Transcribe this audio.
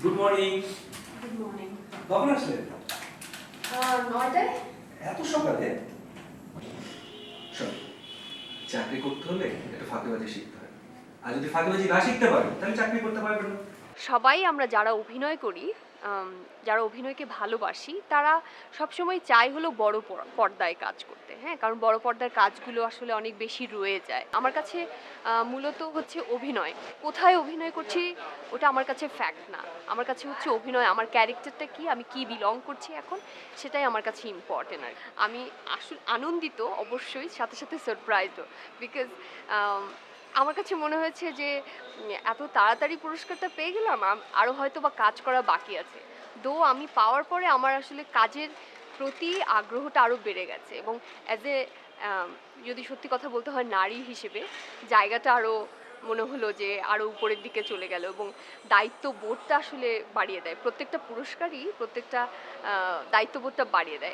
Good morning. Good morning. কখন আসলেন? 9টায়। এত সকালে? শোন, চাকরি করতে হলে একটু ফাঁকিবাজি শিখতে হয়। আর যদি ফাঁকিবাজি না শিখতে পারেন তাহলে চাকরি করতে পারবেন না। সবাই আমরা যারা অভিনয় করি, যারা অভিনয়কে ভালোবাসি, তারা সবসময় চাই হলো বড় পর্দায় কাজ করতে। হ্যাঁ, কারণ বড় পর্দার কাজগুলো আসলে অনেক বেশি রয়ে যায়। আমার কাছে মূলত হচ্ছে অভিনয়, কোথায় অভিনয় করছি ওটা আমার কাছে ফ্যাক্ট না। আমার কাছে হচ্ছে অভিনয়, আমার ক্যারেক্টারটা কি, আমি কি বিলং করছি এখন, সেটাই আমার কাছে ইম্পর্টেন্ট। আর আমি আসলে আনন্দিত, অবশ্যই সাথে সাথে সারপ্রাইজও, বিকজ আমার কাছে মনে হয়েছে যে এত তাড়াতাড়ি পুরস্কারটা পেয়ে গেলাম, আরও হয়তো বা কাজ করা বাকি আছে। আমি পাওয়ার পরে আমার আসলে কাজের প্রতি আগ্রহটা আরও বেড়ে গেছে, এবং অ্যাজ এ যদি সত্যি কথা বলতে হয় নারী হিসেবে জায়গাটা আরও মনে হলো যে আরও উপরের দিকে চলে গেল, এবং দায়িত্ববোধটা আসলে বাড়িয়ে দেয়। প্রত্যেকটা পুরস্কারই প্রত্যেকটা দায়িত্ববোধটা বাড়িয়ে দেয়।